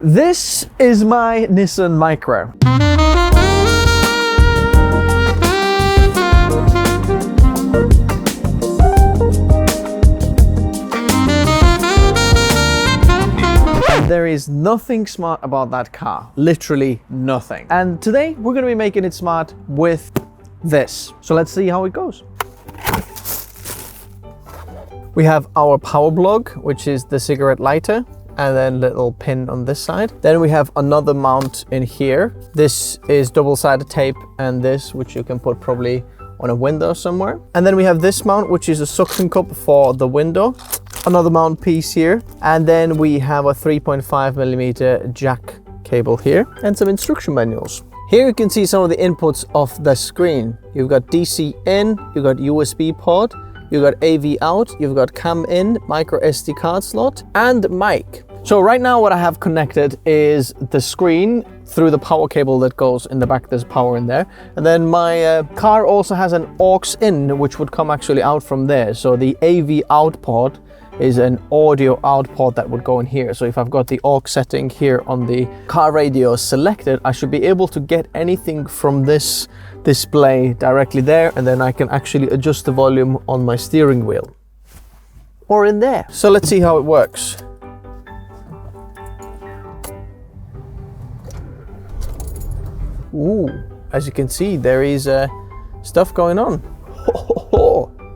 This is my Nissan Micra. There is nothing smart about that car, literally nothing. And today we're going to be making it smart with this. So let's see how it goes. We have our power plug, which is the cigarette lighter, and then little pin on this side. Then we have another mount in here. This is double-sided tape, and this, which you can put probably on a window somewhere. And then we have this mount, which is a suction cup for the window. Another mount piece here. And then we have a 3.5mm jack cable here and some instruction manuals. Here you can see some of the inputs of the screen. You've got DC in, you've got USB port, you've got AV out, you've got cam in, micro SD card slot, and mic. So right now what I have connected is the screen through the power cable that goes in the back. There's power in there. And then my car also has an aux in, which would come actually out from there. So the AV out port is an audio out port that would go in here. So if I've got the aux setting here on the car radio selected, I should be able to get anything from this display directly there, and then I can actually adjust the volume on my steering wheel or in there. So let's see how it works. Ooh, as you can see, there is stuff going on.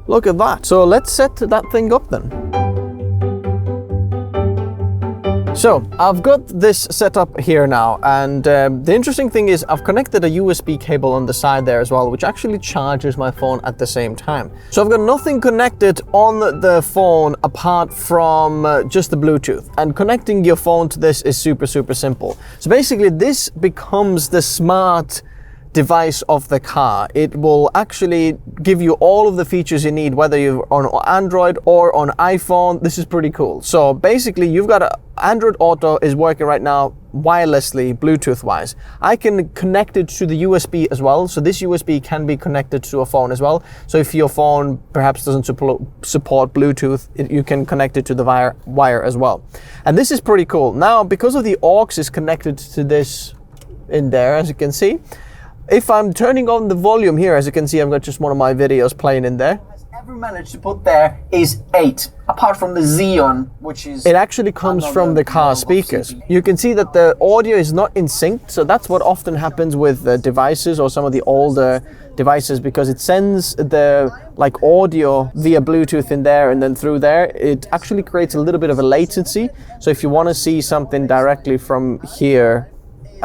Look at that. So let's set that thing up then. So I've got this set up here now, and the interesting thing is I've connected a USB cable on the side there as well, which actually charges my phone at the same time. So I've got nothing connected on the phone apart from just the Bluetooth, and connecting your phone to this is super simple. So basically this becomes the smart device of the car. It will actually give you all of the features you need, whether you're on Android or on iPhone. This is pretty cool. So basically you've got Android Auto is working right now wirelessly, Bluetooth wise. I can connect it to the USB as well. So this USB can be connected to a phone as well. So if your phone perhaps doesn't support Bluetooth, you can connect it to the wire as well. And this is pretty cool. Now, because of the aux is connected to this in there, as you can see, if I'm turning on the volume here, as you can see, I've got just one of my videos playing in there. Ever managed to put there is 8, apart from the Xeon, which is... It actually comes from the car speakers. You can see that the audio is not in sync, so that's what often happens with devices or some of the older devices, because it sends the audio via Bluetooth in there and then through there. It actually creates a little bit of a latency. So if you want to see something directly from here,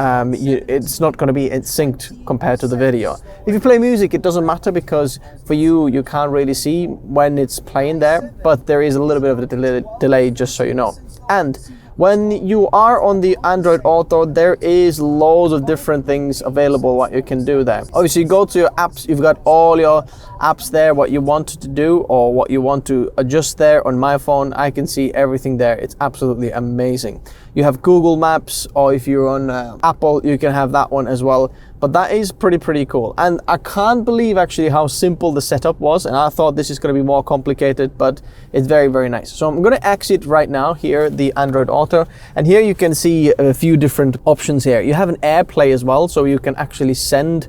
it's not going to be synced compared to the video. If you play music, it doesn't matter, because for you can't really see when it's playing there, but there is a little bit of a delay, just so you know. And when you are on the Android Auto, there is loads of different things available what you can do there. Obviously, you go to your apps, you've got all your apps there, what you want to do or what you want to adjust there. On my phone, I can see everything there. It's absolutely amazing. You have Google Maps, or if you're on Apple, you can have that one as well. But that is pretty cool. And I can't believe actually how simple the setup was. And I thought this is going to be more complicated, but it's very nice. So I'm going to exit right now here, the Android Auto. And here you can see a few different options here. You have an AirPlay as well, so you can actually send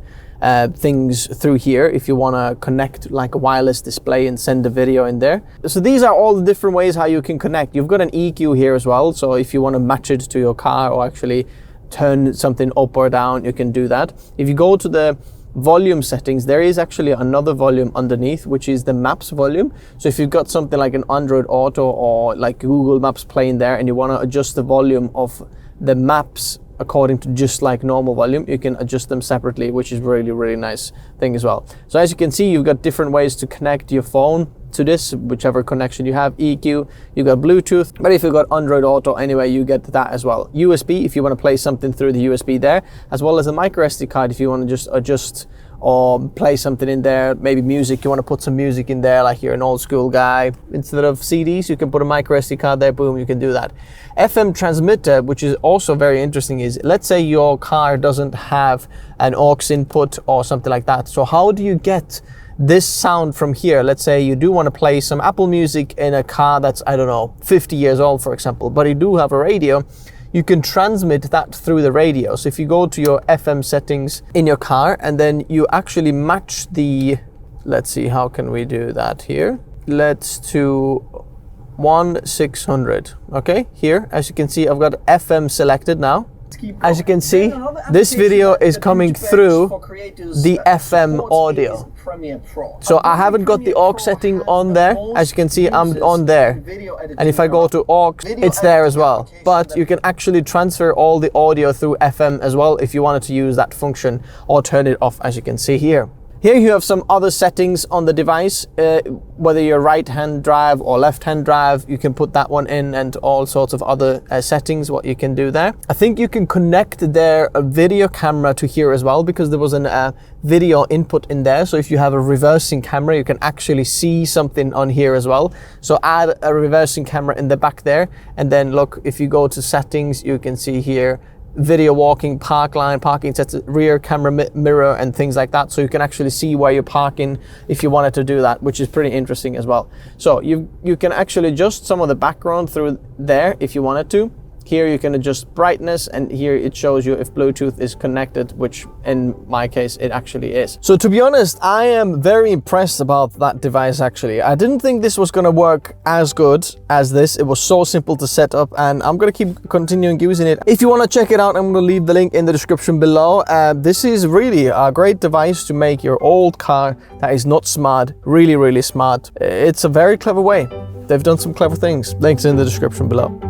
things through here if you want to connect like a wireless display and send a video in there. So these are all the different ways how you can connect. You've got an EQ here as well, so if you want to match it to your car or actually turn something up or down, you can do that. If you go to the volume settings, there is actually another volume underneath, which is the Maps volume. So if you've got something like an Android Auto or like Google Maps playing there and you want to adjust the volume of the maps according to just like normal volume, you can adjust them separately, which is really nice thing as well. So as you can see, you've got different ways to connect your phone to this, whichever connection you have. EQ, you've got Bluetooth, but if you've got Android Auto anyway, you get that as well. USB, if you want to play something through the USB there, as well as a micro SD card if you want to just adjust or play something in there, maybe music, you want to put some music in there, like you're an old school guy. Instead of CDs, you can put a micro SD card there, boom, you can do that. FM transmitter, which is also very interesting, is let's say your car doesn't have an aux input or something like that. So how do you get this sound from here? Let's say you do want to play some Apple Music in a car that's, I don't know, 50 years old, for example, but you do have a radio. you can transmit that through the radio. So if you go to your FM settings in your car and then you actually match the, let's see, how can we do that here? Let's do 1600. Okay, here, as you can see, I've got FM selected now. As you can see, this video is coming through the FM audio. So I haven't got the aux setting on there. As you can see, I'm on there. And if I go to aux, it's there as well. But you can actually transfer all the audio through FM as well if you wanted to use that function, or turn it off, as you can see here. Here you have some other settings on the device, whether you're right-hand drive or left-hand drive, you can put that one in, and all sorts of other settings, what you can do there. I think you can connect their video camera to here as well, because there was a video input in there. So if you have a reversing camera, you can actually see something on here as well. So add a reversing camera in the back there, and then look, if you go to settings, you can see here, video walking, park line, parking sets, rear camera mirror, and things like that. So you can actually see where you're parking if you wanted to do that, which is pretty interesting as well. So you can actually adjust some of the background through there if you wanted to. Here you can adjust brightness, and here it shows you if Bluetooth is connected, which in my case it actually is. So to be honest, I am very impressed about that device actually. I didn't think this was gonna work as good as this. It was so simple to set up, and I'm gonna keep continuing using it. If you wanna check it out, I'm gonna leave the link in the description below. This is really a great device to make your old car that is not smart, really, really smart. It's a very clever way. They've done some clever things. Links in the description below.